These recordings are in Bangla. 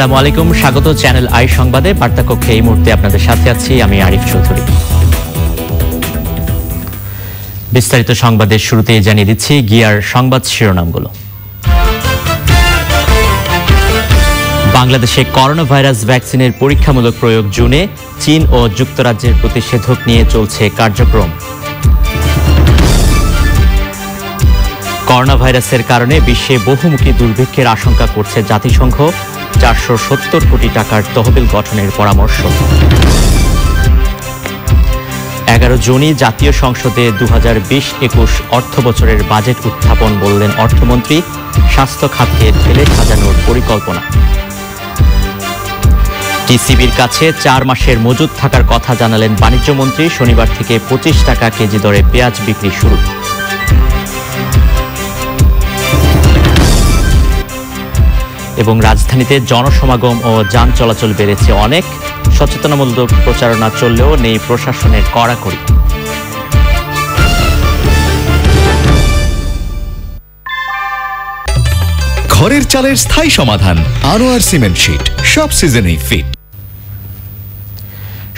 আসসালামু আলাইকুম, স্বাগত চ্যানেল আই সংবাদে। বার্তা কক্ষে এই মুহূর্তে আপনাদের সাথে আছি আমি আরিফ চৌধুরী। বিস্তারিত সংবাদের শুরুতেই জানিয়ে দিচ্ছি গিয়ার সংবাদ শিরোনামগুলো। বাংলাদেশে করোনা ভাইরাস ভ্যাকসিনের পরীক্ষামূলক প্রয়োগ জুনে, চীন ও যুক্তরাজ্যের প্রতিষেধক নিয়ে চলছে কার্যক্রম। করোনা ভাইরাসের কারণে বিশ্বে বহুমুখী দুর্ভিক্ষের আশঙ্কা করছে জাতিসংঘ, 470 কোটি টাকার তহবিল গঠনের পরামর্শ। 11 জুনই জাতীয় সংসদে 2020-21 অর্থ বছরের বাজেট উত্থাপন বললেন অর্থমন্ত্রী, স্বাস্থ্য খাতকে ঢেলে সাজানোর পরিকল্পনা। টিসিবির কাছে 4 মাসের মজুদ থাকার কথা জানালেন বাণিজ্যমন্ত্রী, শনিবার থেকে 25 টাকা কেজি দরে পেঁয়াজ বিক্রি শুরু। এবং রাজধানীতে জনসমাগম ও যান চলাচল বেড়েছে অনেক, সচেতনামূলক প্রচারণা চললেও নেই প্রশাসনের কড়াকড়ি। ঘরের চালের স্থায়ী সমাধান আনোয়ার সিমেন্ট শীট, সব সিজনেই ফিট।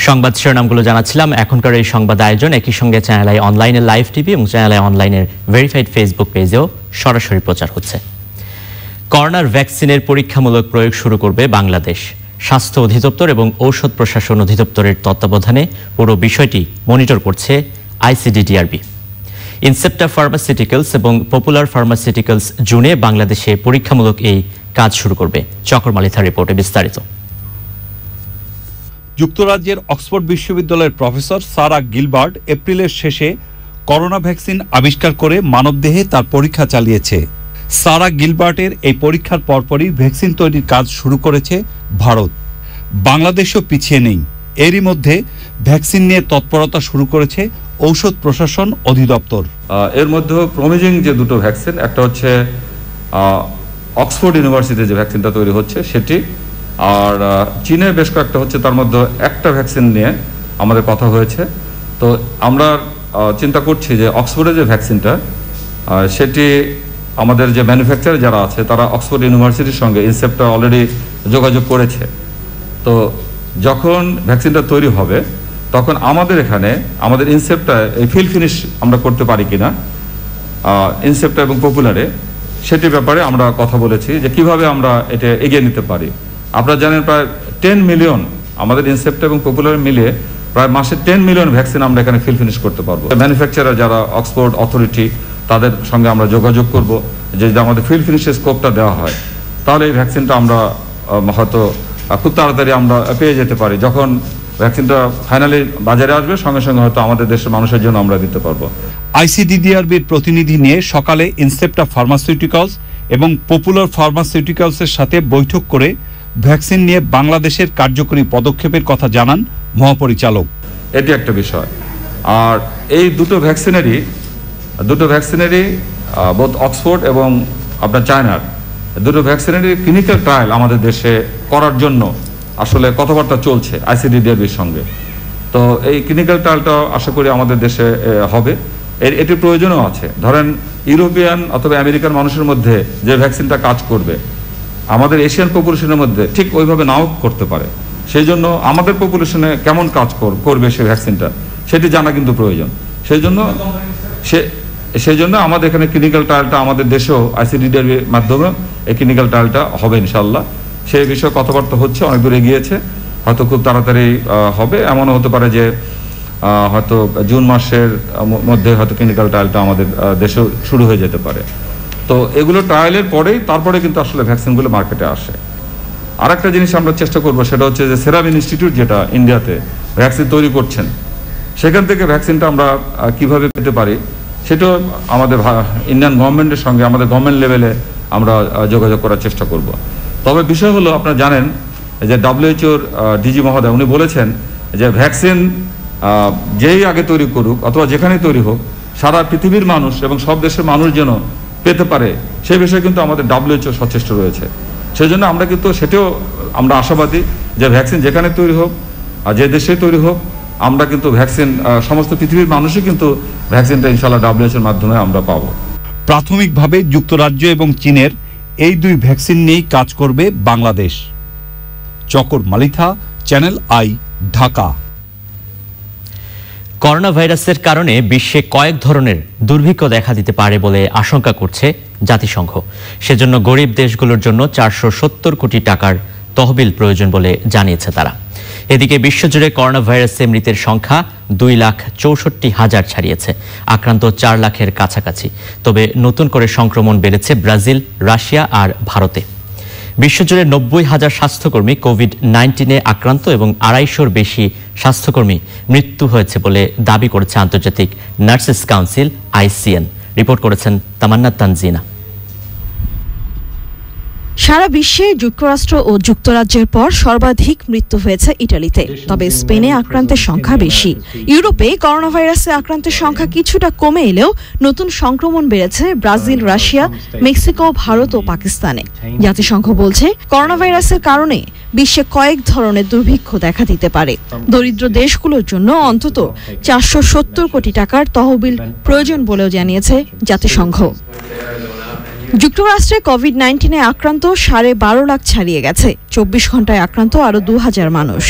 সংবাদ শিরোনামগুলো জানাচ্ছিলাম। এখনকার এই সংবাদ আয়োজন একই সঙ্গে চ্যানেল আই অনলাইনের লাইভ টিভি এবং চ্যানেল আই অনলাইনের ভেরিফাইড ফেসবুক পেজেও সরাসরি প্রচার হচ্ছে। করোনার ভ্যাকসিনের পরীক্ষামূলক প্রয়োগ শুরু করবে বাংলাদেশ। স্বাস্থ্য অধিদপ্তর এবং ঔষধ প্রশাসন অধিদপ্তরের তত্ত্বাবধানে পুরো বিষয়টি মনিটর করছে আইসিডিডিআরবি। ইনসেপ্টা ফার্মাসিউটিক্যালস এবং পপুলার ফার্মাসিউটিক্যালস জুনে বাংলাদেশে পরীক্ষামূলক এই কাজ শুরু করবে। চকর মালিথার রিপোর্টে বিস্তারিত। যুক্তরাজ্যের অক্সফোর্ড বিশ্ববিদ্যালয়ের প্রফেসর সারা গিলবার্ট এপ্রিলের শেষে করোনা ভ্যাকসিন আবিষ্কার করে মানবদেহে তার পরীক্ষা চালিয়েছে। সারা গিলবার্টের এই পরীক্ষার পরপরই ভ্যাকসিন তৈরির কাজ শুরু করেছে ভারত। বাংলাদেশও পিছিয়ে নেই। এরই মধ্যে ভ্যাকসিন নিয়ে তৎপরতা শুরু করেছে ঔষধ প্রশাসন অধিদপ্তর। এর মধ্যে প্রমিজিং যে দুটো ভ্যাকসিন, একটা হচ্ছে অক্সফোর্ড ইউনিভার্সিটিতে যে ভ্যাকসিনটা তৈরি হচ্ছে সেটি, আর চীনে বেশ কয়েকটা হচ্ছে। তার মধ্যে একটা ভ্যাকসিন নিয়ে আমাদের কথা হয়েছে। তো আমরা চিন্তা করছি যে অক্সফোর্ডের যে ভ্যাকসিনটা সেটি আমাদের যে ম্যানুফ্যাকচারার যারা আছে তারা অক্সফোর্ড ইউনিভার্সিটির সঙ্গে ইনসেপ্টা অলরেডি যোগাযোগ করেছে। তো যখন ভ্যাকসিনটা তৈরি হবে তখন আমাদের এখানে আমাদের ইনসেপ্টা এই ফিল ফিনিশ আমরা করতে পারি কিনা ইনসেপ্টা এবং পপুলারে, সেটির ব্যাপারে আমরা কথা বলেছি যে কিভাবে আমরা এটা এগিয়ে নিতে পারি। আপনারা জানেন প্রায় 10 মিলিয়ন আমাদের ইনসেপ্টা এবং পপুলার মিলিয়ে প্রায় মাসে 10 মিলিয়ন ভ্যাকসিন আমরা এখানে ফিল ফিনিশ করতে পারবো। ম্যানুফ্যাকচারার যারা অক্সফোর্ড অথরিটি তাদের সঙ্গে আমরা যোগাযোগ করব যে যদি আমাদের ফিল ফিনিশের স্কোপটা দেওয়া হয় তাহলে এই ভ্যাকসিনটা আমরা হয়তো খুব তাড়াতাড়ি আমরা পেয়ে যেতে পারি। যখন ভ্যাকসিনটা ফাইনালি বাজারে আসবে সঙ্গে সঙ্গে হয়তো আমাদের দেশের মানুষের জন্য আমরা দিতে পারবো। আইসিডিডিআরবির প্রতিনিধি নিয়ে সকালে ইনসেপ্টা ফার্মাসিউটিক্যালস এবং পপুলার ফার্মাসিউটিক্যালসের সাথে বৈঠক করে ভ্যাকসিন নিয়ে বাংলাদেশের কার্যকরী পদক্ষেপের কথা জানান মহাপরিচালক। এটি একটা বিষয়। আর এই দুটো ভ্যাকসিনেরই বোথ অক্সফোর্ড এবং আপনার চায়নার দুটো ভ্যাকসিনেরই ক্লিনিক্যাল ট্রায়াল আমাদের দেশে করার জন্য আসলে কথাবার্তা চলছে আইসিডিডিআরবির সঙ্গে। তো এই ক্লিনিক্যাল ট্রায়ালটা আশা করি আমাদের দেশে হবে। এটির প্রয়োজনও আছে। ধরেন ইউরোপিয়ান অথবা আমেরিকান মানুষের মধ্যে যে ভ্যাকসিনটা কাজ করবে আমাদের এশিয়ান পপুলেশনের মধ্যে ঠিক ওইভাবে নাও করতে পারে। সেই জন্য আমাদের পপুলেশনে কেমন কাজ করবে সেই ভ্যাকসিনটা সেটি জানা কিন্তু প্রয়োজন। সেই জন্য আমাদের এখানে ক্লিনিক্যাল ট্রায়ালটা আমাদের দেশেও আইসিডিডিআরবির মাধ্যমে এই ক্লিনিক্যাল ট্রায়ালটা হবে ইনশাল্লাহ। সেই বিষয়ে কথাবার্তা হচ্ছে, অনেক দূর এগিয়েছে, হয়তো খুব তাড়াতাড়ি হবে। এমনও হতে পারে যে হয়তো জুন মাসের মধ্যে হয়তো ক্লিনিক্যাল ট্রায়ালটা আমাদের দেশেও শুরু হয়ে যেতে পারে। তো এগুলো ট্রায়ালের তারপরে কিন্তু আসলে ভ্যাকসিনগুলো মার্কেটে আসে। আর একটা জিনিস আমরা চেষ্টা করবো, সেটা হচ্ছে যে সেরাম ইনস্টিটিউট যেটা ইন্ডিয়াতে ভ্যাকসিন তৈরি করছেন, সেখান থেকে ভ্যাকসিনটা আমরা কিভাবে পেতে পারি সেটাও আমাদের ইন্ডিয়ান গভর্নমেন্টের সঙ্গে আমাদের গভর্নমেন্ট লেভেলে আমরা যোগাযোগ করার চেষ্টা করব। তবে বিষয় হলো, আপনারা জানেন যে WHO ডিজি মহোদয় উনি বলেছেন যে ভ্যাকসিন যেই আগে তৈরি করুক অথবা যেখানে তৈরি হোক সারা পৃথিবীর মানুষ এবং সব দেশের মানুষ যেন পেতে পারে সেই বিষয়ে কিন্তু আমাদের WHO সচেষ্ট রয়েছে। সেই জন্য আমরা কিন্তু সেটাও আমরা আশাবাদী যে ভ্যাকসিন যেখানে তৈরি হোক আর যে দেশে তৈরি হোক আমরা কিন্তু ভ্যাকসিন সমস্ত পৃথিবীর মানুষই কিন্তু ভ্যাকসিনটা ইনশাআল্লাহ WHO এর মাধ্যমে আমরা পাবো। প্রাথমিকভাবে যুক্তরাজ্য এবং চীনের এই দুই ভ্যাকসিন নিয়েই কাজ করবে Bangladesh. Chakor Malitha, channel I, Dhaka. Corona ভাইরাসের কারণে বিশ্বে কয়েক ধরনের দুর্ভিক্ষ দেখা দিতে পারে বলে আশঙ্কা করছে জাতিসংঘ। সেজন্য গরিব দেশগুলোর জন্য 470 কোটি টাকার তহবিল প্রয়োজন বলে জানিয়েছে তারা। এদিকে বিশ্বজুড়ে করোনা ভাইরাসে মৃতের সংখ্যা 2,64,000 ছাড়িয়েছে, আক্রান্ত 4 লাখের কাছাকাছি। তবে নতুন করে সংক্রমণ বেড়েছে ব্রাজিল, রাশিয়া আর ভারতে। বিশ্বজুড়ে 90,000 স্বাস্থ্যকর্মী কোভিড-19 আক্রান্ত এবং 250-র বেশি স্বাস্থ্যকর্মী মৃত্যু হয়েছে বলে দাবি করেছে আন্তর্জাতিক নার্সেস কাউন্সিল ICN। রিপোর্ট করেছেন তামান্না তানজিনা। সারা বিশ্বে যুক্তরাষ্ট্র ও যুক্তরাজ্যের পর সর্বাধিক মৃত্যু হয়েছে ইটালিতে, তবে স্পেনে আক্রান্তের সংখ্যা বেশি। ইউরোপে করোনা ভাইরাসে আক্রান্তের সংখ্যা কিছুটা কমে এলেও নতুন সংক্রমণ বেড়েছে ব্রাজিল, রাশিয়া, মেক্সিকো, ভারত ও পাকিস্তানে। জাতিসংঘ বলছে করোনা ভাইরাসের কারণে বিশ্বে কয়েক ধরনের দুর্ভিক্ষ দেখা দিতে পারে। দরিদ্র দেশগুলোর জন্য অন্তত 470 কোটি টাকার তহবিল প্রয়োজন বলেও জানিয়েছে জাতিসংঘ। যুক্তরাষ্ট্রে কোভিড-19 আক্রান্ত 12.5 লাখ ছাড়িয়ে গেছে। 24 ঘন্টায় আক্রান্ত আরো 2,000 মানুষ।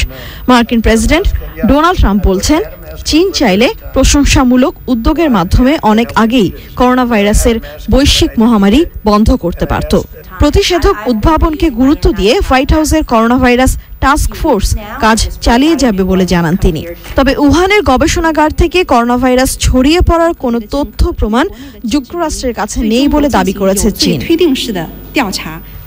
মার্কিন প্রেসিডেন্ট ডোনাল্ড ট্রাম্প বলছেন, চীন চাইলে প্রশংসামূলক উদ্যোগের মাধ্যমে অনেক আগেই করোনা ভাইরাসের বৈশ্বিক মহামারী বন্ধ করতে পারত। প্রতিষেধক উদ্ভাবনকে গুরুত্ব দিয়ে হোয়াইট হাউসের করোনা ভাইরাস টাস্ক ফোর্স কাজ চালিয়ে যাবে বলে জানান তিনি। তবে উহানের গবেষণাগার থেকে করোনা ভাইরাস ছড়িয়ে পড়ার কোনো তথ্য প্রমাণ যুক্তরাষ্ট্রের কাছে নেই বলে দাবি করেছে চীন।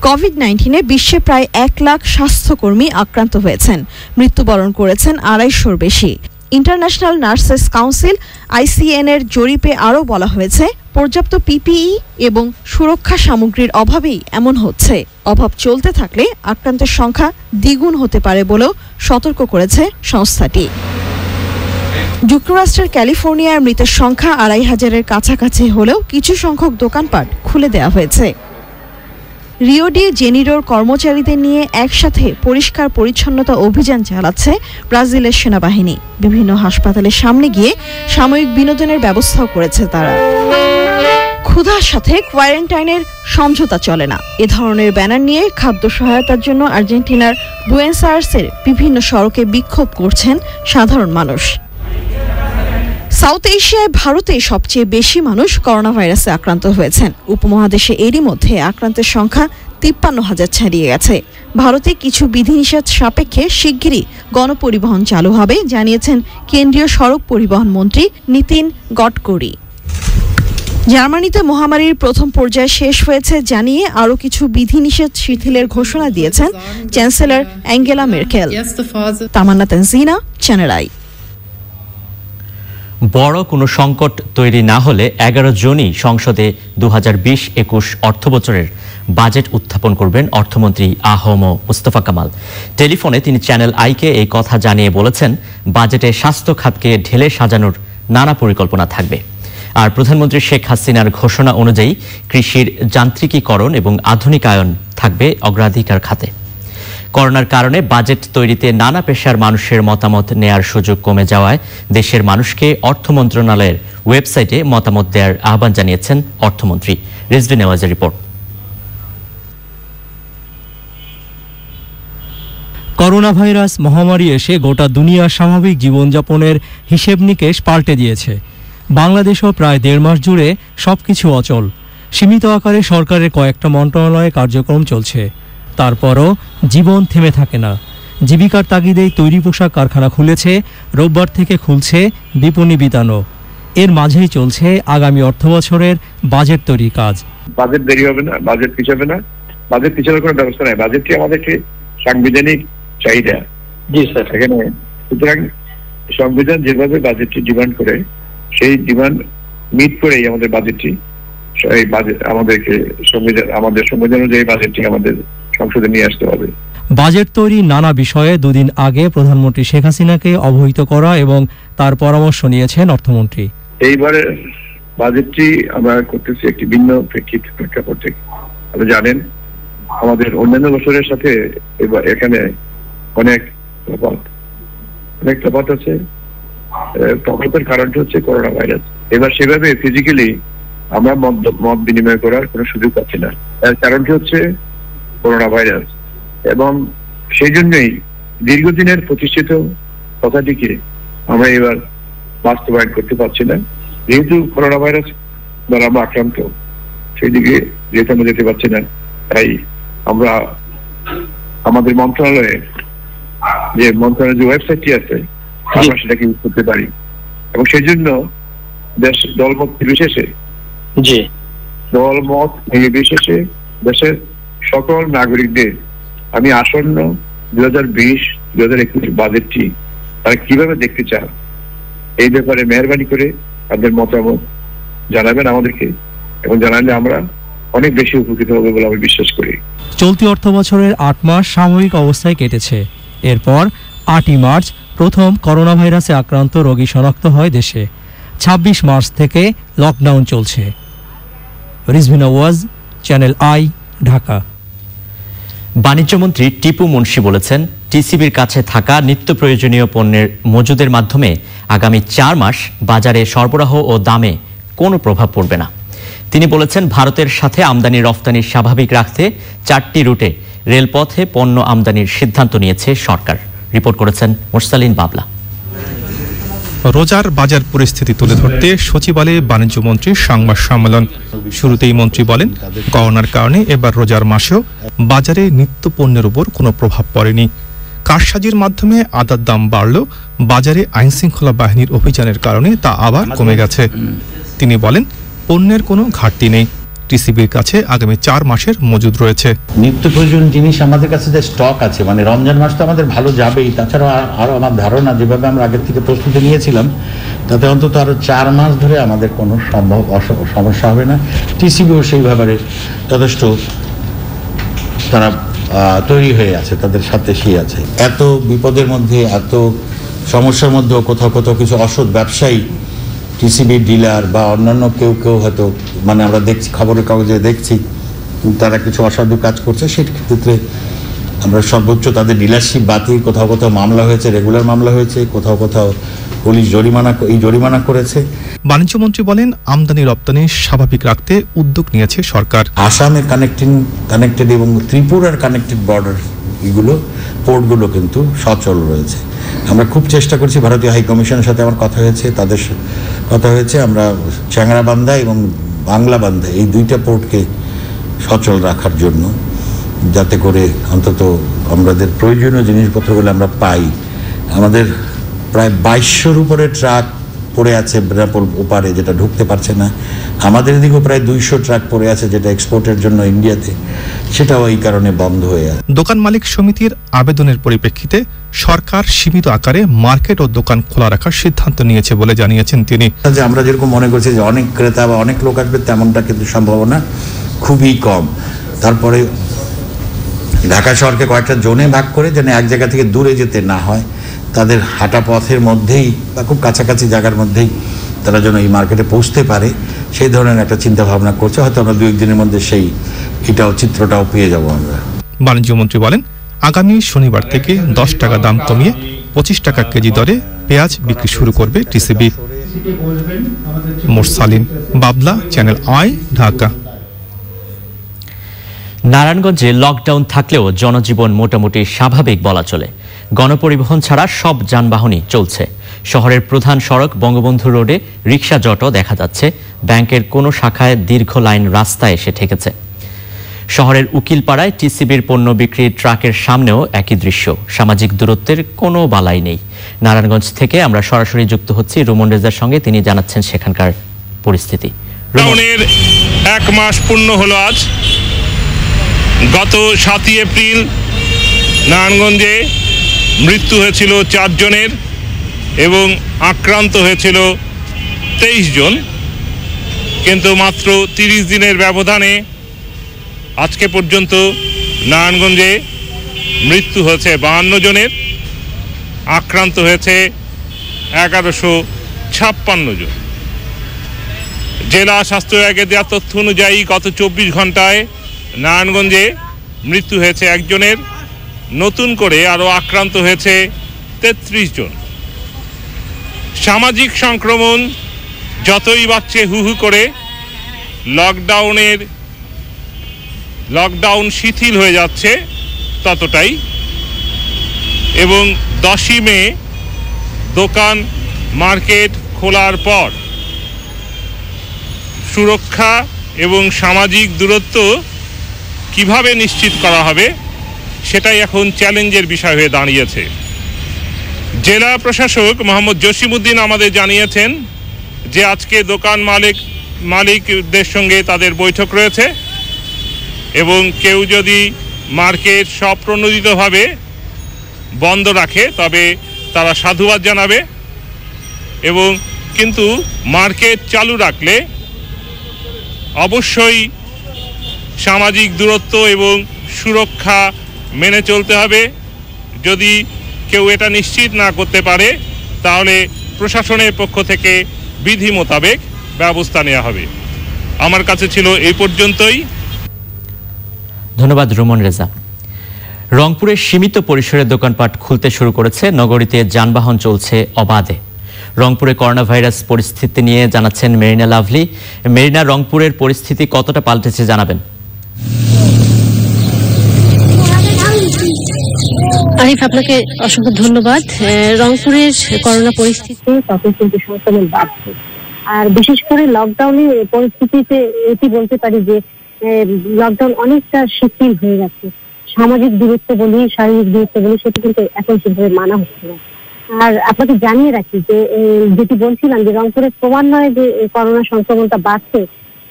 কোভিড-19 বিশ্বে প্রায় 1 লাখ স্বাস্থ্যকর্মী আক্রান্ত হয়েছেন, মৃত্যুবরণ করেছেন 250-র বেশি। ইন্টারন্যাশনাল নার্সেস কাউন্সিল ICN এর জরিপে আরও বলা হয়েছে, পর্যাপ্ত PPE এবং সুরক্ষা সামগ্রীর অভাবেই এমন হচ্ছে। অভাব চলতে থাকলে আক্রান্তের সংখ্যা দ্বিগুণ হতে পারে বলেও সতর্ক করেছে সংস্থাটি। যুক্তরাষ্ট্রের ক্যালিফোর্নিয়ার মৃতের সংখ্যা 2,500-এর কাছাকাছি হলেও কিছু সংখ্যক দোকানপাট খুলে দেওয়া হয়েছে। রিও ডি জেনিরোর কর্মচারীদের নিয়ে একসাথে পরিষ্কার পরিচ্ছন্নতা অভিযান চালাচ্ছে ব্রাজিলের সেনাবাহিনী। বিভিন্ন হাসপাতালের সামনে গিয়ে সাময়িক বিনোদনের ব্যবস্থাও করেছে তারা। ক্ষুধার সাথে কোয়ারেন্টাইনের সমঝোতা চলে না, এ ধরনের ব্যানার নিয়ে খাদ্য সহায়তার জন্য আর্জেন্টিনার বুয়েনোস আয়ার্সের বিভিন্ন সড়কে বিক্ষোভ করছেন সাধারণ মানুষ। সাউথ এশিয়ায় ভারতে সবচেয়ে বেশি মানুষ করোনা ভাইরাসে আক্রান্ত হয়েছেন। উপমহাদেশে এরই মধ্যে আক্রান্তের সংখ্যা 53,000 ছাড়িয়ে গেছে। ভারতে কিছু বিধিনিষেধ সাপেক্ষে শিগগিরই গণপরিবহন চালু হবে, জানিয়েছেন কেন্দ্রীয় সড়ক পরিবহন মন্ত্রী নীতিন গডকরি। জার্মানিতে মহামারীর প্রথম পর্যায় শেষ হয়েছে জানিয়ে আরও কিছু বিধিনিষেধ শিথিলের ঘোষণা দিয়েছেন chancellor Angela Merkel. Tamanna Tanzina, channel I. বড় কোনো সংকট তৈরি না হলে 11 জনই সংসদে 2020-21 অর্থবছরের বাজেট উত্থাপন করবেন অর্থমন্ত্রী আ.হ.ম মুস্তফা কামাল। টেলিফোনে তিনি চ্যানেল আইকে এই কথা জানিয়ে বলেছেন, বাজেটে স্বাস্থ্য খাতকে ঢেলে সাজানোর নানা পরিকল্পনা থাকবে। আর প্রধানমন্ত্রী শেখ হাসিনার ঘোষণা অনুযায়ী কৃষির যান্ত্রিকীকরণ এবং আধুনিকায়ন থাকবে অগ্রাধিকার খাতে। করোনার কারণে বাজেট তৈরিতে নানা পেশার মানুষের মতামত নেয়ার সুযোগ কমে যাওয়ায় দেশের মানুষকে অর্থ মন্ত্রণালয়ের ওয়েবসাইটে মতামত দেওয়ার আহ্বান জানিয়েছেন অর্থমন্ত্রী। রিজভি নেওয়াজের রিপোর্ট। করোনা ভাইরাস মহামারী এসে গোটা দুনিয়ার স্বাভাবিক জীবনযাপনের হিসেব নিকেশ পাল্টে দিয়েছে। বাংলাদেশও প্রায় 1.5 মাস জুড়ে সবকিছু অচল। সীমিত আকারে সরকারের কয়েকটা মন্ত্রণালয়ে কার্যক্রম চলছে, তারপরও জীবন থেমে থাকে না। জীবিকার তাগিদেই তৈরি পোশাক কারখানা খুলেছে, রোববার থেকে খুলছে বিপণী বিতানও। এর মাঝেই চলছে আগামী অর্থবছরের বাজেট তৈরির কাজ। বাজেট দেরি হবে না, বাজেট পিছাবে না, বাজেট পিছানোর কোনো ব্যবস্থা নাই। বাজেটটি আমাদেরকে সাংবিধানিক চাহিদা। জি স্যার। এখানে সুতরাং সংবিধান যেভাবে বাজেটটি ডিমান্ড করে সেই ডিমান্ড মিট করেই আমাদের বাজেটটি, এই বাজেট আমাদেরকে আমাদের সংবিধান অনুযায়ী বাজেটটি আমাদের সংসদে নিয়ে আসতে হবে। বাজেট তৈরি নানা বিষয়ে দুদিন আগে প্রধানমন্ত্রী শেখ হাসিনাকে অবহিত করা এবং তার পরামর্শ নিয়েছেন অর্থমন্ত্রী। এইবারে বাজেটটি আমরা করতেছি একটি ভিন্ন প্রেক্ষাপট থেকে। আপনি জানেন আমাদের অন্যান্য বছরের সাথে এখানে অনেক তফাৎ আছে। তফাতের কারণটা হচ্ছে করোনা ভাইরাস। এবার সেভাবে ফিজিক্যালি আমরা মত বিনিময় করার কোনো সুযোগ পাচ্ছি না। এর কারণটি হচ্ছে করোনা ভাইরাস। এবং সেই জন্যই দীর্ঘদিনের প্রতিষ্ঠিত কথাটিকে আমরা এবার বাস্তবায়ন করতে পারছি না, যেহেতু করোনা ভাইরাস দ্বারা আমরা আক্রান্ত, সেই দিকে যেহেতু আমরা যেতে পারছি না, তাই আমরা আমাদের মন্ত্রণালয়ে যে ওয়েবসাইটটি আছে আমরা সেটাকে ইউজ করতে পারি, এবং সেই জন্য দেশ দলমত নির্বিশেষে দেশের সকল নাগরিকদের আমি আসন্ন 2020-2021 বাজেটটি তারা কিভাবে দেখতে চান এই ব্যাপারে মেহরবানি করে তাদের মতামত জানাবেন আমাদেরকে, এবং জানালে আমরা অনেক বেশি উপকৃত হবে বলে আমি বিশ্বাস করি। চলতি অর্থ বছরের 8 মাস স্বাভাবিক অবস্থায় কেটেছে। এরপর 8ই মার্চ প্রথম করোনা ভাইরাসে আক্রান্ত রোগী শনাক্ত হয় দেশে। 26 মার্চ থেকে লকডাউন চলছে। রিজভিনা ওয়াজ, চ্যানেল আই, ঢাকা। বাণিজ্যমন্ত্রী টিপু মুন্সি বলেছেন, টিসিবির কাছে থাকা নিত্য প্রয়োজনীয় পণ্যের মজুদের মাধ্যমে আগামী 4 মাস বাজারে সরবরাহ ও দামে কোনো প্রভাব পড়বে না। তিনি বলেছেন, ভারতের সাথে আমদানি রফতানি স্বাভাবিক রাখতে 4টি রুটে রেলপথে পণ্য আমদানির সিদ্ধান্ত নিয়েছে সরকার। রিপোর্ট করেছেন মুরসালিন বাবলা। রোজার বাজার পরিস্থিতি তুলে ধরতে সচিবালয়ে বাণিজ্যমন্ত্রীর সংবাদ সম্মেলন। শুরুতেই মন্ত্রী বলেন, করোনার কারণে এবার রোজার মাসেও বাজারে নিত্য পণ্যের উপর কোনো প্রভাব পড়েনি। কারসাজির মাধ্যমে আদার দাম বাড়লেও বাজারে আইনশৃঙ্খলা বাহিনীর অভিযানের কারণে তা আবার কমে গেছে। তিনি বলেন, পণ্যের কোনো ঘাটতি নেই। টিসিবির কাছে আগামী 4 মাসের মজুদ রয়েছে। নিত্য প্রয়োজন জিনিস আমাদের কাছে যে স্টক আছে, মানে রমজান মাস তো আমাদের ভালো যাবেই, তাছাড়া আরো আমার ধারণা যেভাবে আমরা আগের থেকে প্রস্তুতি নিয়েছিলাম তাতে অন্তত আরো 4 মাস ধরে আমাদের কোনো সমস্যা হবে না। টিসিবিও সেই ব্যাপারে যথেষ্ট তারা তৈরি হয়ে আছে, তাদের সাথে সেই আছে। এত বিপদের মধ্যে, এত সমস্যার মধ্যেও কোথাও কোথাও কিছু অসৎ ব্যবসায়ী, টিসিবি ডিলার বা অন্যান্য কেউ হয়তো, মানে আমরা দেখছি খবরের কাগজে দেখছি তারা কিছু অসাধু কাজ করছে, সেই ক্ষেত্রে আমরা সর্বোচ্চ তাদের ডিলারশিপ বাতিল, কোথাও কোথাও মামলা হয়েছে, রেগুলার মামলা হয়েছে, কোথাও কোথাও পুলিশ জরিমানা করেছে। বাণিজ্যমন্ত্রী বলেন, আমদানি রপ্তানি স্বাভাবিক রাখতে উদ্যোগ নিয়েছে সরকার। আসামের কানেক্টেড এবং ত্রিপুরার কানেক্টেড বর্ডার এগুলো পোর্টগুলো কিন্তু সচল রয়েছে। আমরা খুব চেষ্টা করছি, ভারতীয় হাই কমিশনের সাথে আমার কথা হয়েছে, তাদের কথা হয়েছে, আমরা চ্যাংরাবান্ধা এবং বাংলাবান্ধা এই 2টা পোর্টকে সচল রাখার জন্য, যাতে করে অন্তত আমাদের প্রয়োজনীয় জিনিসপত্রগুলো আমরা পাই। আমাদের প্রায় 2200-র উপরে ট্রাক পড়ে আছে বেনাপোল ওপারে, যেটা ঢুকতে পারছে না। আমাদের দিকেও প্রায় 200 ট্রাক পড়ে আছে যেটা এক্সপোর্টের জন্য ইন্ডিয়াতে, সেটাও এই কারণে বন্ধ হয়ে আছে। দোকান মালিক সমিতির আবেদনের পরিপ্রেক্ষিতে সরকার সীমিত আকারে মার্কেট ও দোকান খোলা রাখার সিদ্ধান্ত নিয়েছে বলে জানিয়েছেন তিনি। আমরা যেরকম মনে করছি যে অনেক ক্রেতা বা অনেক লোক আসবে, তেমনটা কিন্তু সম্ভাবনা খুবই কম। তারপরে ঢাকা শহরকে কয়েকটা জোনে ভাগ করে যেন এক জায়গা থেকে দূরে যেতে না হয়, তাদের হাঁটা পথের মধ্যেই বা খুব কাছাকাছি জায়গার মধ্যেই তারা যেন এই মার্কেটে পৌঁছতে পারে, সেই ধরনের একটা চিন্তা ভাবনা করছে। হয়তো আমরা 2-1 দিনের মধ্যে চিত্রটাও পেয়ে যাব আমরা। বাণিজ্যমন্ত্রী বলেন, আগামী শনিবার থেকে 10 টাকা দাম কমিয়ে 25 টাকা কেজি দরে পেঁয়াজ বিক্রি শুরু করবে টিসিবি। মুরসালিন বাবলা, চ্যানেল আই, ঢাকা। নারায়ণগঞ্জে লকডাউন থাকলেও জনজীবন মোটামুটি স্বাভাবিক বলা চলে। গণপরিবহন ছাড়া সব যানবাহনই চলছে। শহরের প্রধান সড়ক বঙ্গবন্ধু রোডে রিকশা জটও দেখা যাচ্ছে। ব্যাংকের কোনো শাখায় দীর্ঘ লাইন রাস্তায় এসে ঠেকেছে। শহরের উকিলপাড়ায় টিসিবির পণ্য বিক্রির ট্রাকের সামনেও একই দৃশ্য। সামাজিক দূরত্বের কোনো বালাই নেই। নারায়ণগঞ্জ থেকে আমরা সরাসরি যুক্ত হচ্ছি রুমন রেজার সঙ্গে, তিনি জানাচ্ছেন সেখানকার পরিস্থিতি। লকডাউনের 1 মাস পূর্ণ হলো আজ। গত 7ই এপ্রিল নারায়ণগঞ্জে মৃত্যু হয়েছিল 4 জনের এবং আক্রান্ত হয়েছিল 23 জন, কিন্তু মাত্র 30 দিনের ব্যবধানে আজকে পর্যন্ত নারায়ণগঞ্জে মৃত্যু হয়েছে 52 জনের, আক্রান্ত হয়েছে 1156 জন। জেলা স্বাস্থ্য বিভাগের দেওয়া তথ্য অনুযায়ী গত 24 ঘন্টায় নারায়ণগঞ্জে মৃত্যু হয়েছে 1 জনের, নতুন করে আরও আক্রান্ত হয়েছে 33 জন। সামাজিক সংক্রমণ যতই বাড়ছে হু হু করে, লকডাউন শিথিল হয়ে যাচ্ছে ততটাই এবং 10ই মে দোকান মার্কেট খোলার পর সুরক্ষা এবং সামাজিক দূরত্ব কিভাবে নিশ্চিত করা হবে সেটাই এখন চ্যালেঞ্জের বিষয় হয়ে দাঁড়িয়েছে। জেলা প্রশাসক মোহাম্মদ জসিমউদ্দিন আমাদের জানিয়েছেন যে আজকে দোকান মালিকদের সঙ্গে তাদের বৈঠক রয়েছে এবং কেউ যদি মার্কেট স্বপ্রণোদিতভাবে বন্ধ রাখে তবে তারা সাধুবাদ জানাবে, এবং কিন্তু মার্কেট চালু রাখলে অবশ্যই সামাজিক দূরত্ব এবং সুরক্ষা মেনে চলতে হবে। যদি কেউ এটা নিশ্চিত না করতে পারে তাহলে প্রশাসনের পক্ষ থেকে বিধি মোতাবেক ব্যবস্থা নেওয়া হবে। আমার কাছে ছিল এই পর্যন্তই। ধন্যবাদ রুমন রেজা। রংপুরে সীমিত পরিসরে দোকানপাট খুলতে শুরু করেছে, নগরীতে যানবাহন চলছে অবাধে। রংপুরে করোনা ভাইরাস পরিস্থিতি নিয়ে জানাচ্ছেন মেরিনা লাভলি। মেরিনা, রংপুরের পরিস্থিতি কতটা পাল্টেছে জানাবেন। আরিফ, আপনাকে অসংখ্য ধন্যবাদ। রংপুরের করোনা পরিস্থিতি তত কিন্তু সংক্রমণ বাড়ছে, আর বিশেষ করে লকডাউনে পরিস্থিতিতে এটি বলতে পারি যে লকডাউন অনেকটা শিথিল হয়ে গেছে। সামাজিক দূরত্ব বলি, শারীরিক দূরত্ব বলি, সেটি কিন্তু এখন সেভাবে মানা হচ্ছে না। আর আপনাকে জানিয়ে রাখি যে যেটি বলছিলাম যে রংপুরের ক্রমান্বয়ে যে করোনা সংক্রমণটা বাড়ছে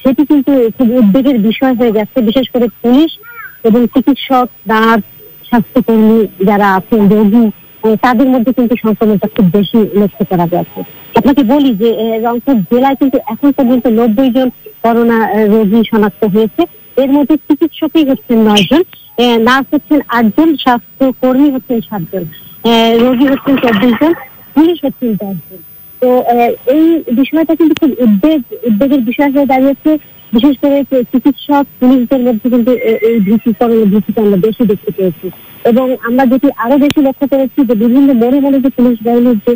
সেটি কিন্তু খুব উদ্বেগের বিষয় হয়ে যাচ্ছে। বিশেষ করে পুলিশ এবং চিকিৎসক, নার্স, স্বাস্থ্যকর্মী যারা আছেন, রোগী, তাদের মধ্যে কিন্তু সংক্রমণটা খুব বেশি লক্ষ্য করা যাচ্ছে। আপনাকে বলি যে রংপুর জেলায় কিন্তু এখন পর্যন্ত 90 জন করোনা রোগী শনাক্ত হয়েছে। এর মধ্যে চিকিৎসকই হচ্ছেন 9 জন, নার্স হচ্ছেন 8 জন, স্বাস্থ্যকর্মী হচ্ছেন 7 জন, রোগী হচ্ছেন 24 জন, পুলিশ হচ্ছেন 10 জন। তো এই বিষয়টা কিন্তু খুব উদ্বেগের বিষয় হয়ে দাঁড়িয়েছে। বিশেষ করে চিকিৎসক, পুলিশদের মধ্যে কিন্তু এই ভীতিটা আমরা বেশি দেখতে পেয়েছি, এবং আমরা যেটি আরো বেশি লক্ষ্য করেছি যে বিভিন্ন মোড়ে যে পুলিশ বাহিনীর যে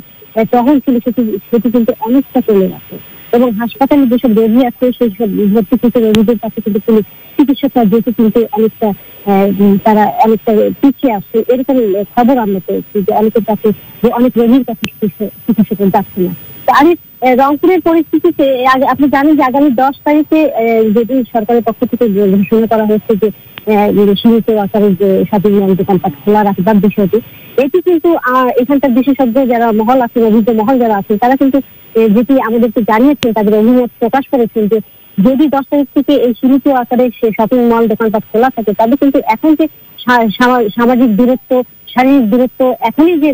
টহল ছিল সেটি কিন্তু অনেকটা চলে গেছে, এবং হাসপাতালে যেসব রোগী আছে সেই সব ভর্তিকৃত রোগীদের কাছে কিন্তু পুলিশ চিকিৎসকরা যেহেতু কিন্তু তারা অনেকটা পিছিয়ে আসছে, এরকম খবর আমরা পেয়েছি যে অনেকের কাছে, যে অনেক রোগীর কাছে চিকিৎসক যাচ্ছে না। আর রংপুরের পরিস্থিতিতে আপনি জানেন যে আগামী 10 তারিখে যেটি সরকারের পক্ষ থেকে ঘোষণা করা হয়েছে যে সীমিত আকারে যে শপিং মল দোকানপাট খোলা রাখবার বিষয়টি, এটি কিন্তু এখানকার বিশেষজ্ঞ যারা মহল আছেন, অভিজ্ঞ মহল যারা আছেন, তারা কিন্তু যেটি আমাদেরকে জানিয়েছেন, তাদের অভিমত প্রকাশ করেছেন যে যদি 10 তারিখ থেকে এই সীমিত আকারে শপিং মল দোকানপাট খোলা থাকে তবে কিন্তু এখন যে সামাজিক দূরত্ব, শারীরিক দূরত্ব এখনই যে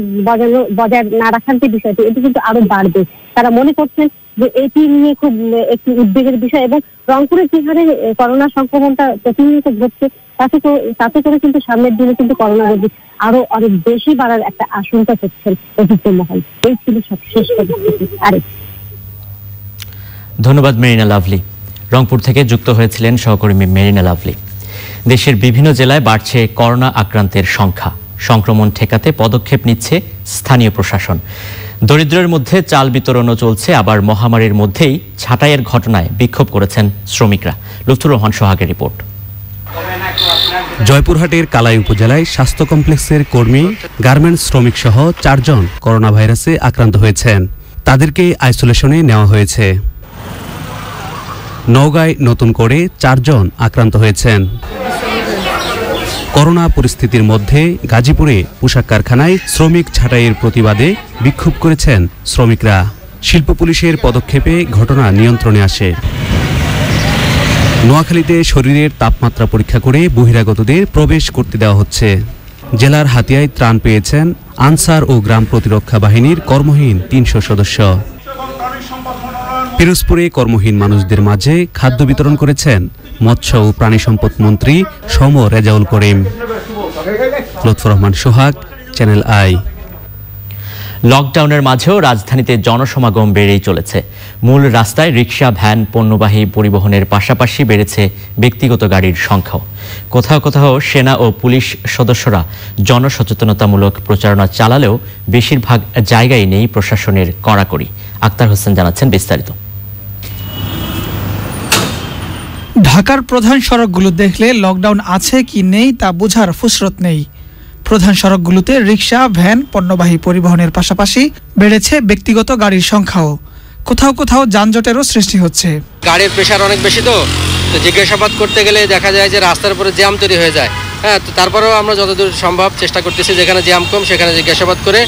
বজায় না রাখার যে বিষয়টি, এটি কিন্তু আরো বাড়বে। তারা মনে করছেন যে এটি নিয়ে খুব একটি উদ্বেগের বিষয়, এবং রংপুরে যে হারে করোনা সংক্রমণটা প্রতিনিয়ত ঘটছে তাতে করে কিন্তু সামনের দিনে কিন্তু করোনা রোগী আরো অনেক বেশি বাড়ার একটা আশঙ্কা করছেন অভিজ্ঞ মহল। এই ছিল সবশেষ পরিস্থিতি। আরে ধন্যবাদ মেরিনা লাভলি। রংপুর থেকে যুক্ত হয়েছিলেন সহকর্মী মেরিনা লাভলি। দেশের বিভিন্ন জেলায় বাড়ছে করোনা আক্রান্তের সংখ্যা। সংক্রমণ ঠেকাতে পদক্ষেপ নিচ্ছে স্থানীয় প্রশাসন। দরিদ্রের মধ্যে চাল বিতরণও চলছে, আবার মহামারীর মধ্যেই ছাঁটাইয়ের ঘটনায় বিক্ষোভ করেছেন শ্রমিকরা। লুৎফুর রহমান সোহাগের রিপোর্ট। জয়পুরহাটের কালাই উপজেলায় স্বাস্থ্য কমপ্লেক্সের কর্মী, গার্মেন্টস শ্রমিক সহ 4 জন করোনা ভাইরাসে আক্রান্ত হয়েছেন। তাদেরকে আইসোলেশনে নেওয়া হয়েছে। নওগাঁয় নতুন করে 4 জন আক্রান্ত হয়েছেন। করোনা পরিস্থিতির মধ্যে গাজীপুরে পোশাক কারখানায় শ্রমিক ছাঁটাইয়ের প্রতিবাদে বিক্ষোভ করেছেন শ্রমিকরা। শিল্প পুলিশের পদক্ষেপে ঘটনা নিয়ন্ত্রণে আসে। নোয়াখালীতে শরীরের তাপমাত্রা পরীক্ষা করে বহিরাগতদের প্রবেশ করতে দেওয়া হচ্ছে। জেলার হাতিয়ায় ত্রাণ পেয়েছেন আনসার ও গ্রাম প্রতিরক্ষা বাহিনীর কর্মহীন 300 সদস্য। পিরোজপুরে কর্মহীন মানুষদের মাঝে খাদ্য বিতরণ করেছেন মৎস্য ও প্রাণী সম্পদ মন্ত্রী সম রেজাউল করিম। লুৎফুর রহমান সোহাগ, চ্যানেল আই। লকডাউনের মাঝেও রাজধানীতে জনসমাগম বেড়েই চলেছে। মূল রাস্তায় রিকশা, ভ্যান, পণ্যবাহী পরিবহনের পাশাপাশি বেড়েছে ব্যক্তিগত গাড়ির সংখ্যাও। কোথাও কোথাও সেনা ও পুলিশ সদস্যরা জনসচেতনতামূলক প্রচারণা চালালেও বেশিরভাগ জায়গায় নেই প্রশাসনের কড়াকড়ি। আক্তার হোসেন জানাচ্ছেন বিস্তারিত। ঢাকার প্রধান সড়কগুলো দেখলে লকডাউন আছে কি নেই তা বোঝার ফুসরত নেই। প্রধান সড়কগুলোতে রিকশা, ভ্যান, পণ্যবাহী পরিবহনের পাশাপাশি বেড়েছে ব্যক্তিগত গাড়ির সংখ্যাও। কোথাও কোথাও যানজটেরও সৃষ্টি হচ্ছে। গাড়ির প্রেশার অনেক বেশি, তো জিজ্ঞাসাবাদ করতে গেলে দেখা যায় যে রাস্তার উপরে জ্যাম তৈরি হয়ে যায়। হ্যাঁ, তো তারপরেও আমরা যতদূর সম্ভব চেষ্টা করতেছি, যেখানে জ্যাম কম সেখানে জিজ্ঞাসাবাদ করে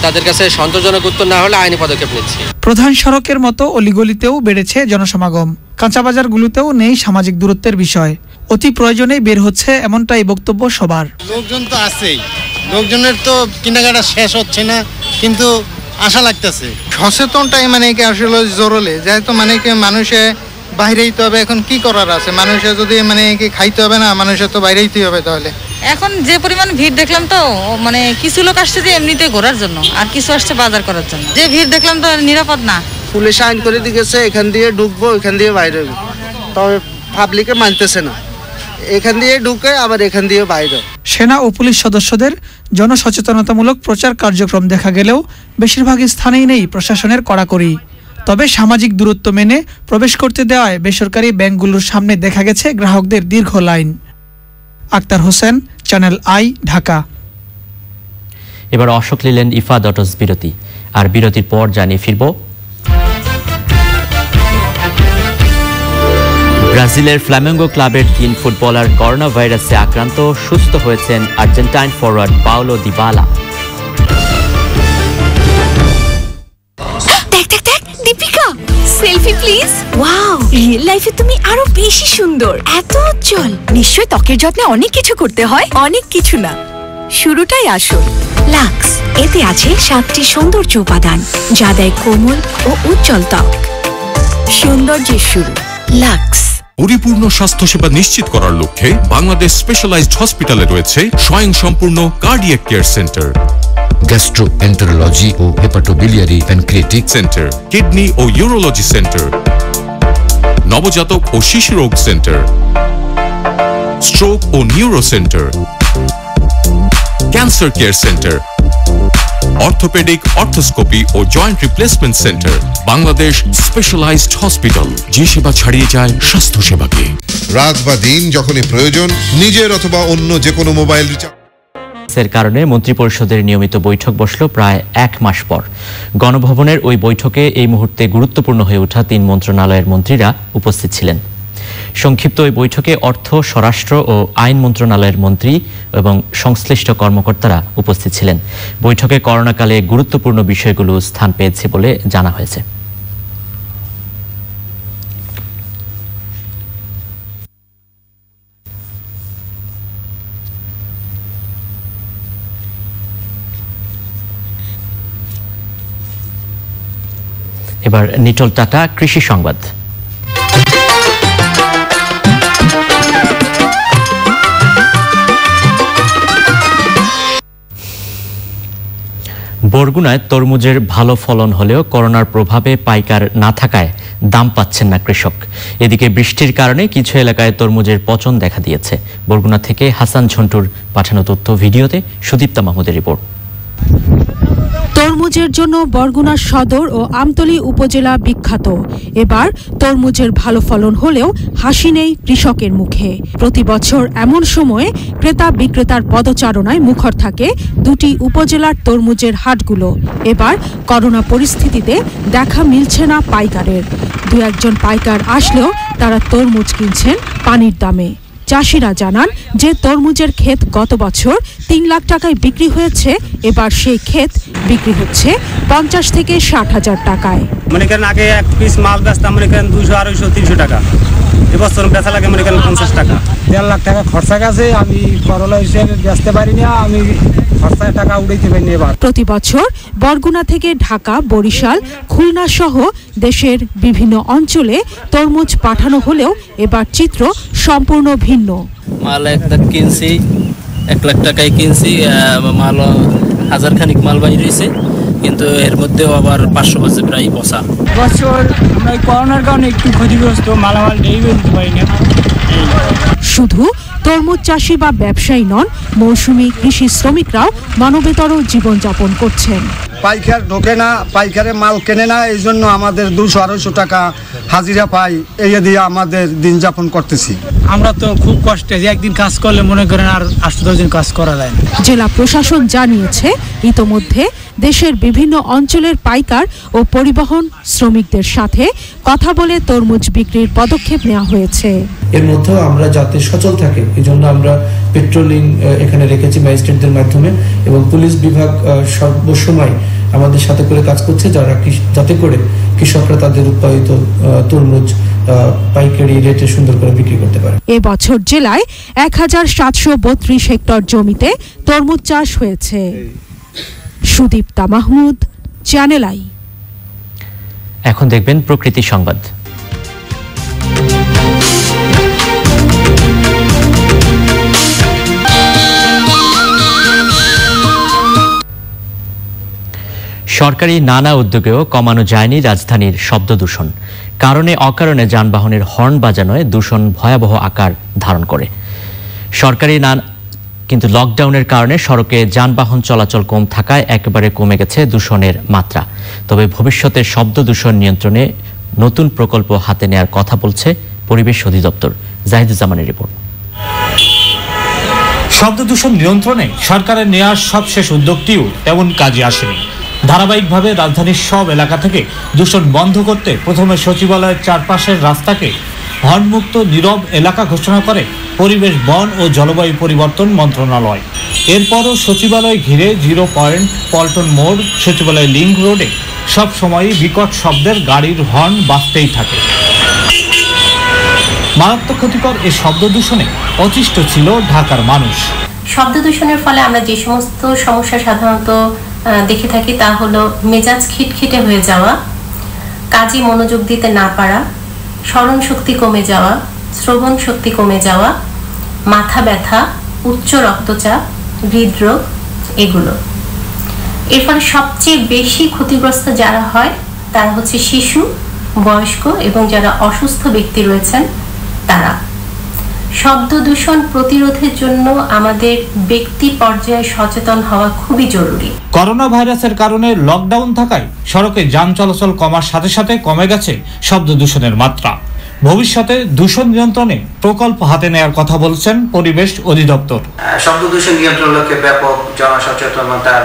তাদের কাছে সন্তোষজনক উত্তর না হলে আইনি পদক্ষেপ নিচ্ছি। প্রধান সড়কের মতো অলিগলিতেও বেড়েছে জনসমাগম। কাঁচাবাজারগুলোতেও নেই সামাজিক দূরত্বের বিষয়। অতি প্রয়োজনেই বের হচ্ছে, এমনটাই বক্তব্য সবার। লোকজন তো আছেই, লোকজনের তো কেনাকাটা শেষ হচ্ছে না, কিন্তু আশা লাগতেছে সচেতনটাই মানে কি আসলে জরুরি, যেহেতু মানে কি মানুষে বাইরেইতে হবে। এখন কি করার আছে, মানুষের যদি মানে কি খাইতে হবে না, মানুষের তো বাইরেইতে হবে। তাহলে এখন যে পরিমাণ ভিড় দেখলাম, তো মানে কিছু লোক আসছে যে এমনিতে ঘোরার জন্য, আর কিছু আসছে বাজার করার জন্য। যে ভিড় দেখলাম তো নিরাপদ না। পুলিশ আইন করে দিয়েছে এখান দিয়ে ঢুকবো, এখান দিয়ে বাইরে হইব, তবে পাবলিকে মানতেছে না, এখান দিয়ে ঢুকে আবার এখান দিয়ে বাইরে। সেনা ও পুলিশ সদস্যদের জনসচেতনতামূলক প্রচার কার্যক্রম দেখা গেলেও বেশিরভাগ স্থানেই নেই প্রশাসনের কড়াকড়ি। তবে সামাজিক দূরত্ব মেনে প্রবেশ করতে দেওয়ায় বেসরকারি ব্যাংকগুলোর সামনে দেখা গেছে গ্রাহকদের দীর্ঘ line. Akhtar Hossain, channel I, Dhaka. এবার অশোক লিলেন ইফা ডটস বিরতি, আর বিরতির পর জানিয়ে ফিরব ব্রাজিলের ফ্ল্যামেঙ্গো ক্লাবের 3 ফুটবলার করোনা ভাইরাসে আক্রান্ত, সুস্থ হয়েছেন Argentine forward Paulo Dybala. Deepika, selfie please. Wow, real লাইফে তুমি আরো বেশি সুন্দর, এত উজ্জ্বল। নিশ্চয় ত্বকের যত্নে অনেক কিছু করতে হয়। অনেক কিছু না, শুরুটাই আসল। লাক্স, এতে আছে 7টি সৌন্দর্য উপাদান যা দেয় কোমল ও উজ্জ্বল ত্বক। সৌন্দর্যের শুরু লাক্স। পরিপূর্ণ স্বাস্থ্যসেবা নিশ্চিত করার লক্ষ্যে বাংলাদেশ স্পেশালাইজড হসপিটালে রয়েছে স্বয়ংসম্পূর্ণ কার্ডিয়াক কেয়ার সেন্টার, গ্যাস্ট্রোএন্টারোলজি ও হেপাটোবিলিয়ারি প্যানক্রিয়াটিক সেন্টার, কিডনি ও ইউরোলজি সেন্টার, নবজাতক ও শিশু রোগ সেন্টার, স্ট্রোক ও neuro centre, cancer care centre, orthopaedic, arthroscopy ও joint replacement centre. Bangladesh specialised hospital, যে সেবা ছাড়িয়ে যায় স্বাস্থ্য সেবাকে। রাত বা দিন যখনই প্রয়োজন, নিজের অথবা অন্য যে কোনো মোবাইল রিচার্জের কারণে মন্ত্রিপরিষদের নিয়মিত বৈঠক বসল প্রায় 1 মাস পর। গণভবনের ওই বৈঠকে এই মুহূর্তে গুরুত্বপূর্ণ হয়ে ওঠা 3 মন্ত্রণালয়ের মন্ত্রীরা উপস্থিত ছিলেন। সংক্ষিপ্ত ওই বৈঠকে অর্থ, স্বরাষ্ট্র ও আইন মন্ত্রণালয়ের মন্ত্রী এবং সংশ্লিষ্ট কর্মকর্তারা উপস্থিত ছিলেন। বৈঠকে করোনাকালে গুরুত্বপূর্ণ বিষয়গুলো স্থান পেয়েছে বলে জানা হয়েছে। এবার নিটল টাটা কৃষি সংবাদ। বরগুনায় তরমুজের ভালো ফলন হলেও করোনার প্রভাবে পাইকার না থাকায় দাম পাচ্ছেন না কৃষক। এদিকে বৃষ্টির কারণে কিছু এলাকায় তরমুজের পচন দেখা দিয়েছে। বরগুনা থেকে হাসান ঝন্টুর পাঠানো তথ্য ভিডিওতে সুদীপ্তা মাহমুদের রিপোর্ট। তরমুজের জন্য বরগুনা সদর ও আমতলী উপজেলা বিখ্যাত। এবার তরমুজের ভালো ফলন হলেও হাসি নেই কৃষকের মুখে। প্রতি বছর এমন সময়ে ক্রেতা বিক্রেতার পদচারণায় মুখর থাকে দুটি উপজেলার তরমুজের হাটগুলো। এবার করোনা পরিস্থিতিতে দেখা মিলছে না পাইকারের। 2-1 পাইকার আসলেও তারা তরমুজ কিনছেন পানির দামে। চাষিরা জানান যে তরমুজের ক্ষেত গত বছর 3 লাখ টাকায় বিক্রি হয়েছে, এবার সেই ক্ষেত বিক্রি হচ্ছে 50 থেকে 60 হাজার টাকায়। মনে করেন আগে এক পিস মাল বেচতাম মনে করেন 200, 250, 300 টাকা, এবছর বেচা লাগে মনে করেন 50 টাকা। 1.5 লাখ টাকা খরচা গেছে, আমি করলা হিসেবে বেচতে পারি না, আমি খরচায় টাকা উড়াইতে পারি না। প্রতি বছর বরগুনা থেকে ঢাকা, বরিশাল, খুলনা সহ দেশের বিভিন্ন অঞ্চলে তরমুজ পাঠানো হলেও এবার চিত্র সম্পূর্ণ ভিন্ন। মাল একটা কিনছি 1 লাখ টাকায় কিনছি, মাল 1000 খানিক মাল বাইরে রয়েছে, কিন্তু এর মধ্যেও আবার 500 আছে প্রায় পচা। বছর আমরা করোনার কারণে একটু ক্ষতিগ্রস্ত, মালামাল ডেই বলতে পারি না। শুধু তরমুজ চাষি বা ব্যবসায়ী নন, মৌসুমী কৃষি শ্রমিকরাও মানবেতর জীবনযাপন করছেন। পাইকার ঢোকে না, পাইকারে মাল কেনে না, এই জন্য আমাদের 200-250 টাকা হাজিরা পাই এই দিয়ে আমাদের দিন যাপন করতেছি। আমরা তো খুব কষ্টে, যে একদিন কাজ করলে মনে করেন আর 8-10 দিন কাজ করা যায় না। জেলা প্রশাসন জানিয়েছে ইতোমধ্যে দেশের বিভিন্ন অঞ্চলের পাইকার ও পরিবহন শ্রমিকদের সাথে কথা বলে তরমুজ বিক্রির পদক্ষেপ নেওয়া হয়েছে। এর মধ্যেও আমরা যাতে সচল থাকে এই জন্য আমরা পেট্রোলিং এখানে রেখেছি ম্যাজিস্ট্রেটদের মাধ্যমে, এবং পুলিশ বিভাগ সর্বসময় আমাদের সাথে করে কাজ করছে যাতে করে কৃষকরা তাদের উৎপাদিত তরমুজ পাইকারি রেটে সুন্দর করে বিক্রি করতে পারে। এবছর জেলায় 1732 হেক্টর জমিতে তরমুজ চাষ হয়েছে। Sudipta Mahmud, channel I. এখন দেখবেন প্রকৃতি সংবাদ। সরকারি নানা উদ্যোগেও কমানো যায়নি রাজধানীর শব্দ দূষণ। কারণে অকারণে যানবাহনের হর্ন বাজানোয় দূষণ ভয়াবহ আকার ধারণ করে। কিন্তু লকডাউনের কারণে সড়কে যানবাহন চলাচল কম থাকায় একেবারে কমে গেছে দূষণের মাত্রা। তবে ভবিষ্যতে শব্দ দূষণ নিয়ন্ত্রণে নতুন প্রকল্প হাতে নেয়ার কথা বলছে পরিবেশ অধিদপ্তর। জাহিদুজ্জামানের রিপোর্ট। শব্দ দূষণ নিয়ন্ত্রণে সরকারের নেওয়া সবশেষ উদ্যোগটিও তেমন কাজে আসেনি। ধারাবাহিকভাবে রাজধানীর সব এলাকা থেকে দূষণ বন্ধ করতে প্রথমে সচিবালয়ের চারপাশের রাস্তাকে হর্নমুক্ত নীরব এলাকা ঘোষণা করে পরিবেশ, বন ও জলবায়ু পরিবর্তন মন্ত্রণালয়। এরপরও সচিবালয় ঘিরে 0 পয়েন্ট, পল্টন মোড়, সচিবালয় লিংক রোডে সব সময়ই বিকট শব্দের গাড়ির হর্ন বাজতেই থাকে। মারাত্মক ক্ষতিকর এই শব্দ দূষণে অতিষ্ঠ ছিল ঢাকার মানুষ। শব্দ দূষণের ফলে আমরা যে সমস্ত সমস্যা সাধারণত দেখে থাকি তা হলো মেজাজ খিটখিটে হয়ে যাওয়া, কাজে মনোযোগ দিতে না পারা, স্মরণ শক্তি কমে যাওয়া, শ্রবণ শক্তি কমে যাওয়া, মাথা ব্যথা, উচ্চ রক্তচাপ, হৃদরোগ এগুলো। এর ফলে সবচেয়ে বেশি ক্ষতিগ্রস্ত যারা হয় তারা হচ্ছে শিশু, বয়স্ক এবং যারা অসুস্থ ব্যক্তি রয়েছেন তারা। শব্দ দূষণ প্রতিরোধের জন্য আমাদের ব্যক্তি পর্যায়ে সচেতন হওয়া খুবই জরুরি। করোনা ভাইরাসের কারণে লকডাউন থাকায় সড়কে যান চলাচল কমার সাথে সাথে কমে গেছে শব্দ দূষণের মাত্রা। ভবিষ্যতে দূষণ নিয়ন্ত্রণে প্রকল্প হাতে নেওয়ার কথা বলছেন পরিবেশ অধিদপ্তর। শব্দ দূষণ নিয়ন্ত্রণ লক্ষ্যে ব্যাপক জনসচেতনতার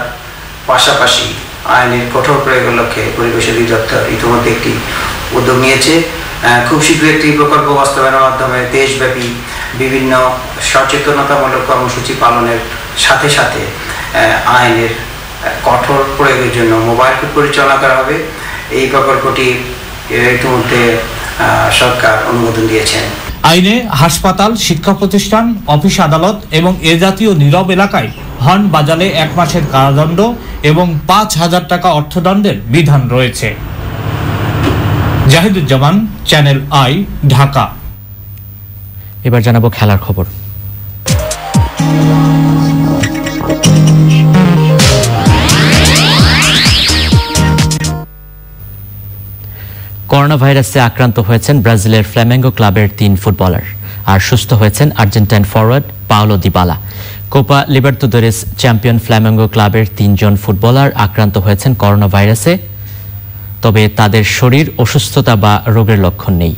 পাশাপাশি আইনের কঠোর প্রয়োগের লক্ষ্যে পরিবেশ অধিদপ্তর ইতিমধ্যে একটি উদ্যোগ নিয়েছে। খুব শীঘ্রই একটি প্রকল্প বাস্তবায়নের মাধ্যমে দেশব্যাপী বিভিন্ন সচেতনতামূলক কর্মসূচি পালনের সাথে সাথে আইনের কঠোর প্রয়োগের জন্য মোবাইল কোড পরিচালনা করা হবে। এই প্রকল্পটি ইতিমধ্যে সরকার অনুমোদন দিয়েছেন। আইনে হাসপাতাল, শিক্ষা প্রতিষ্ঠান, অফিস আদালত এবং এ জাতীয় নীরব এলাকায় হর্ন বাজালে 1 মাসের কারাদণ্ড এবং 5,000 টাকা অর্থদণ্ডের বিধান রয়েছে। Zahiduzzaman, channel I, Dhaka. এবার জানাবো খেলার খবর। করোনা ভাইরাসে আক্রান্ত হয়েছেন ব্রাজিলের ফ্ল্যামেঙ্গো ক্লাবের 3 ফুটবলার, আর সুস্থ হয়েছেন Argentine forward Paulo Dybala. Copa Libertadores champion Flamengo ক্লাবের 3 জন ফুটবলার আক্রান্ত হয়েছেন করোনা ভাইরাসে, তবে তাদের শরীর অসুস্থতা বা রোগের লক্ষণ নেই।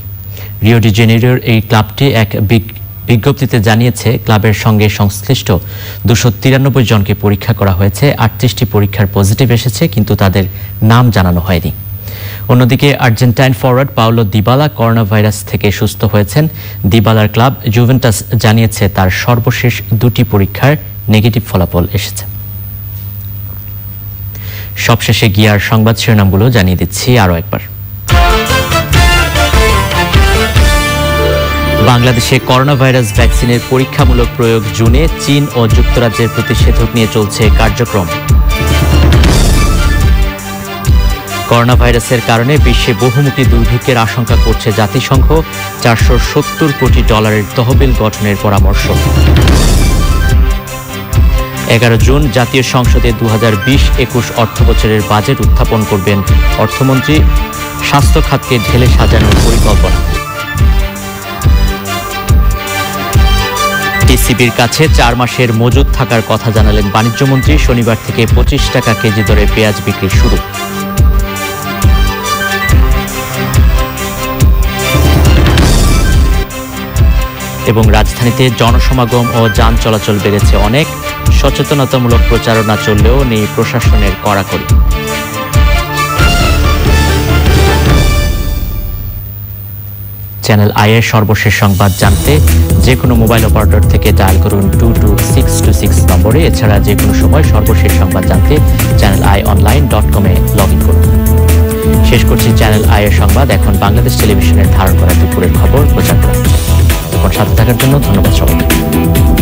রিও ডি জেনেরিওর এই ক্লাবটি এক বিজ্ঞপ্তিতে জানিয়েছে ক্লাবের সঙ্গে সংশ্লিষ্ট 293 জনকে পরীক্ষা করা হয়েছে। 38টি পরীক্ষার পজিটিভ এসেছে, কিন্তু তাদের নাম জানানো হয়নি। অন্যদিকে Argentine forward Paulo Dybala corona virus থেকে সুস্থ হয়েছেন। দিবালার ক্লাব জুভেন্টাস জানিয়েছে তার সর্বশেষ 2টি পরীক্ষার নেগেটিভ ফলাফল এসেছে। সবশেষে গিয়ার সংবাদ শিরোনামগুলো জানিয়ে দিচ্ছি আরও একবার। বাংলাদেশে করোনা ভাইরাস ভ্যাকসিনের পরীক্ষামূলক প্রয়োগ জুনে। চীন ও যুক্তরাজ্যের প্রতিষেধক নিয়ে চলছে কার্যক্রম। করোনা ভাইরাসের কারণে বিশ্বে বহুমুখী দুর্ভিক্ষের আশঙ্কা করছে জাতিসংঘ। $470 কোটি তহবিল গঠনের পরামর্শ। 11 জুন জাতীয় সংসদে 2020-21 অর্থবছরের বাজেট উত্থাপন করবেন অর্থমন্ত্রী। স্বাস্থ্য খাতকে ঢেলে সাজানোর পরিকল্পনা। টিসিবির কাছে 4 মাসের মজুদ থাকার কথা জানালেন বাণিজ্যমন্ত্রী। শনিবার থেকে 25 টাকা কেজি দরে পেঁয়াজ বিক্রি শুরু। এবং রাজধানীতে জনসমাগম ও যান চলাচল বেড়েছে অনেক। সচেতনতামূলক প্রচারণা চললেও নেই প্রশাসনের কড়াকড়ি। চ্যানেল আই এর সর্বশেষ সংবাদ জানতে যে কোনো মোবাইল অপারেটর থেকে ডায়াল করুন 22626 নম্বরে। এছাড়া যে কোনো সময় সর্বশেষ সংবাদ জানতে channeline.online.com লগ ইন করুন। শেষ করছি চ্যানেল আই এর সংবাদ। এখন বাংলাদেশ টেলিভিশনের ধারণ করা দুপুরের খবর প্রচার করা হচ্ছে। সাথে থাকার জন্য ধন্যবাদ সবাইকে।